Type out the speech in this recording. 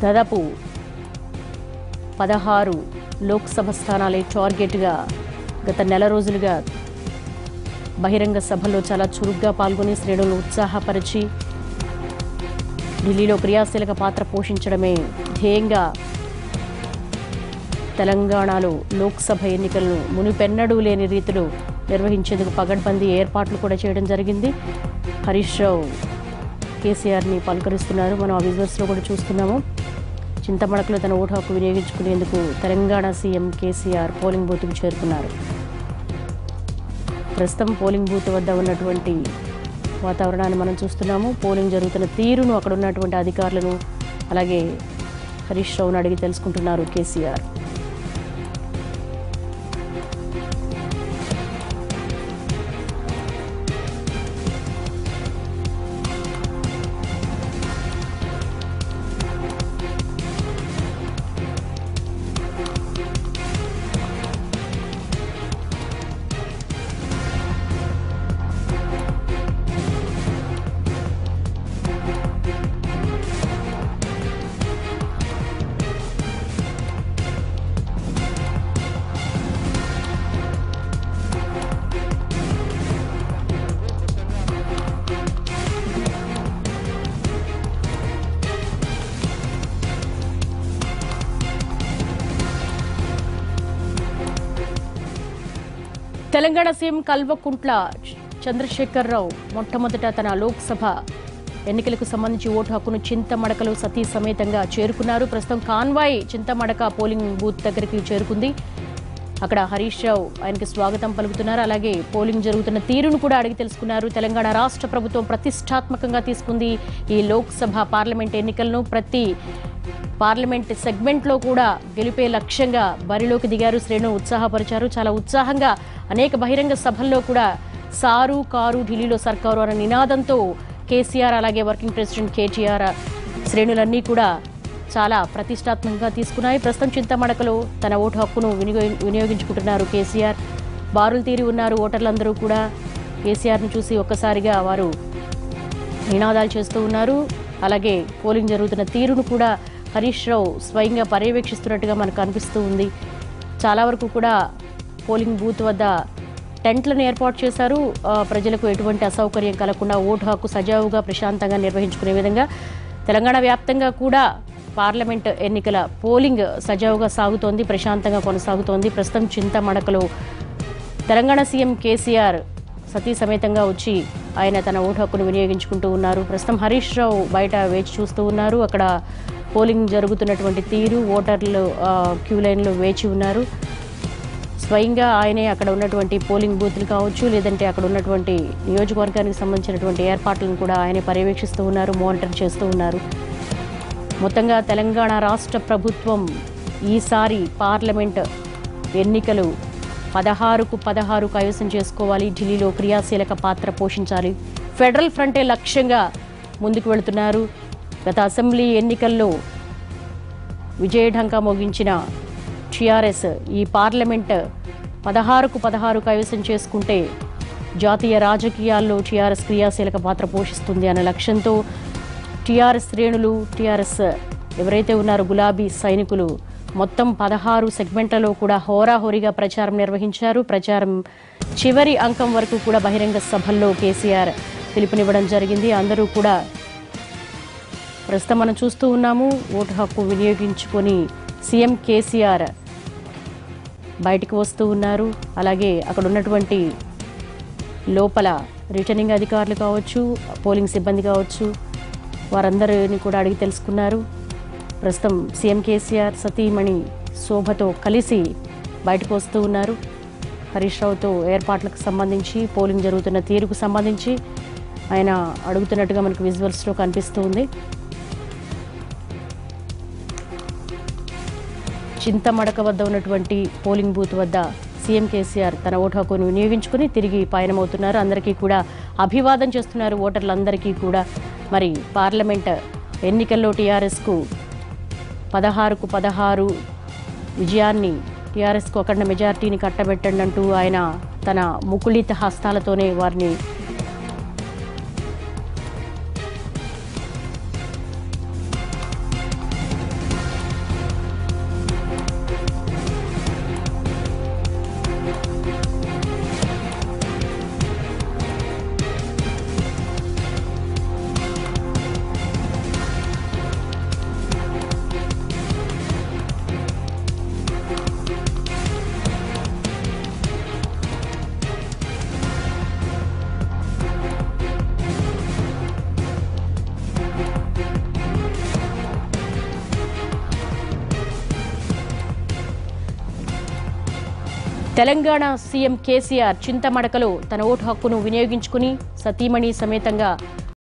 దాదాపు 16 లోక్సభ స్థానాలే టార్గెట్గా గత నెల రోజులుగా బహిరంగ సభల్లో చాలా చురుగ్గా పాల్గొని శ్రేణులను ఉత్సాహపరిచి ఢిల్లీలో క్రియాశీలక పాత్ర పోషించడమే ధ్యేయంగా తెలంగాణలో లోక్సభ ఎన్నికలను మునిపెన్నడూ లేని రీతిలో నిర్వహించేందుకు పగడ్బందీ ఏర్పాట్లు కూడా చేయడం జరిగింది. హరీష్ రావు కేసీఆర్ని పలకరిస్తున్నారు. మనం ఆ విజువల్స్లో కూడా చూస్తున్నాము. చింతమడకలో తన ఓటు హక్కు వినియోగించుకునేందుకు తెలంగాణ సీఎం కేసీఆర్ పోలింగ్ బూత్కు చేరుకున్నారు. ప్రస్తుతం పోలింగ్ బూత్ వద్ద ఉన్నటువంటి వాతావరణాన్ని మనం చూస్తున్నాము. పోలింగ్ జరుగుతున్న తీరును, అక్కడ ఉన్నటువంటి అధికారులను, అలాగే హరీష్ రావును అడిగి తెలుసుకుంటున్నారు కేసీఆర్. తెలంగాణ సీఎం కల్వకుంట్ల చంద్రశేఖరరావు మొట్టమొదట తన లోక్సభ ఎన్నికలకు సంబంధించి ఓటు హక్కును చింతమడకలో సతీ సమేతంగా చేరుకున్నారు. ప్రస్తుతం కాన్వాయ్ చింతమడక పోలింగ్ బూత్ దగ్గరికి చేరుకుంది. అక్కడ హరీష్ రావు ఆయనకి స్వాగతం పలుకుతున్నారు. అలాగే పోలింగ్ జరుగుతున్న తీరును కూడా అడిగి తెలుసుకున్నారు. తెలంగాణ రాష్ట్ర ప్రభుత్వం ప్రతిష్టాత్మకంగా తీసుకుంది ఈ లోక్సభ పార్లమెంట్ ఎన్నికలను. ప్రతి పార్లమెంట్ సెగ్మెంట్లో కూడా గెలిపే లక్ష్యంగా బరిలోకి దిగారు. శ్రేణును ఉత్సాహపరిచారు. చాలా ఉత్సాహంగా అనేక బహిరంగ సభల్లో కూడా సారు కారు ఢిల్లీలో సర్కారు అనే నినాదంతో కేసీఆర్, అలాగే వర్కింగ్ ప్రెసిడెంట్ కేటీఆర్ శ్రేణులన్నీ కూడా చాలా ప్రతిష్టాత్మకంగా తీసుకున్నాయి. ప్రస్తుతం చింతమడకలో తన ఓటు హక్కును వినియోగించుకుంటున్నారు కేసీఆర్. బారులు తీరి ఉన్నారు ఓటర్లందరూ కూడా. కేసీఆర్ను చూసి ఒక్కసారిగా వారు నినాదాలు చేస్తూ ఉన్నారు. అలాగే పోలింగ్ జరుగుతున్న తీరును కూడా హరీష్ రావు స్వయంగా పర్యవేక్షిస్తున్నట్టుగా మనకు అనిపిస్తూ ఉంది. చాలా వరకు కూడా పోలింగ్ బూత్ వద్ద టెంట్లను ఏర్పాటు చేశారు. ప్రజలకు ఎటువంటి అసౌకర్యం కలగకుండా ఓటు హక్కు సజావుగా ప్రశాంతంగా నిర్వహించుకునే విధంగా తెలంగాణ వ్యాప్తంగా కూడా పార్లమెంట్ ఎన్నికల పోలింగ్ సజావుగా సాగుతోంది, ప్రశాంతంగా కొనసాగుతోంది. ప్రస్తుతం చింతమడకలో తెలంగాణ సీఎం కేసీఆర్ సతీ సమేతంగా వచ్చి ఆయన తన ఓటు హక్కును వినియోగించుకుంటూ ఉన్నారు. ప్రస్తుతం హరీష్ రావు బయట వేచి చూస్తూ ఉన్నారు. అక్కడ పోలింగ్ జరుగుతున్నటువంటి తీరు, ఓటర్లు క్యూ లైన్లో వేచి ఉన్నారు. స్వయంగా ఆయనే అక్కడ ఉన్నటువంటి పోలింగ్ బూత్లు కావచ్చు, లేదంటే అక్కడ ఉన్నటువంటి నియోజకవర్గానికి సంబంధించినటువంటి ఏర్పాట్లను కూడా ఆయనే పర్యవేక్షిస్తూ ఉన్నారు, మానిటర్ చేస్తూ ఉన్నారు. మొత్తంగా తెలంగాణ రాష్ట్ర ప్రభుత్వం ఈసారి పార్లమెంట్ ఎన్నికలు 16కు 16 కైవసం చేసుకోవాలి. ఢిల్లీలో క్రియాశీలక పాత్ర పోషించాలి. ఫెడరల్ ఫ్రంటే లక్ష్యంగా ముందుకు వెళుతున్నారు. గత అసెంబ్లీ ఎన్నికల్లో విజయఢంకా మోగించిన టీఆర్ఎస్ ఈ పార్లమెంట్ 16కు 16 కైవసం చేసుకుంటే జాతీయ రాజకీయాల్లో టీఆర్ఎస్ క్రియాశీలక పాత్ర పోషిస్తుంది అనే లక్ష్యంతో టీఆర్ఎస్ శ్రేణులు, టీఆర్ఎస్ ఎవరైతే ఉన్నారో గులాబీ సైనికులు మొత్తం 16 సెగ్మెంట్లలో కూడా హోరాహోరీగా ప్రచారం నిర్వహించారు. ప్రచారం చివరి అంకం వరకు కూడా బహిరంగ సభల్లో కేసీఆర్ పిలుపునివ్వడం జరిగింది. అందరూ కూడా ప్రస్తుతం మనం చూస్తూ ఉన్నాము. ఓటు హక్కు వినియోగించుకొని సీఎం కేసీఆర్ బయటికి వస్తూ ఉన్నారు. అలాగే అక్కడ ఉన్నటువంటి లోపల రిటర్నింగ్ అధికారులు కావచ్చు, పోలింగ్ సిబ్బంది కావచ్చు, వారందరిని కూడా అడిగి తెలుసుకున్నారు. ప్రస్తుతం సీఎం కేసీఆర్ సతీమణి శోభతో కలిసి బయటకు వస్తూ ఉన్నారు. హరీష్ రావుతో ఏర్పాట్లకు సంబంధించి, పోలింగ్ జరుగుతున్న తీరుకు సంబంధించి ఆయన అడుగుతున్నట్టుగా మనకు విజువల్స్లో కనిపిస్తూ ఉంది. చింతమడక వద్ద ఉన్నటువంటి పోలింగ్ బూత్ వద్ద సీఎం కేసీఆర్ తన ఓటు హక్కును వినియోగించుకుని తిరిగి పయనమవుతున్నారు. అందరికీ కూడా అభివాదం చేస్తున్నారు ఓటర్లందరికీ కూడా. మరి పార్లమెంట్ ఎన్నికల్లో టీఆర్ఎస్కు 16కు 16 విజయాన్ని, టీఆర్ఎస్కు అఖండ మెజార్టీని కట్టబెట్టండి అంటూ ఆయన తన ముకుళిత హస్తాలతోనే వారిని తెలంగాణ సీఎం కేసీఆర్ చింతమడకలో తన ఓటు హక్కును వినియోగించుకుని సతీమణి సమేతంగా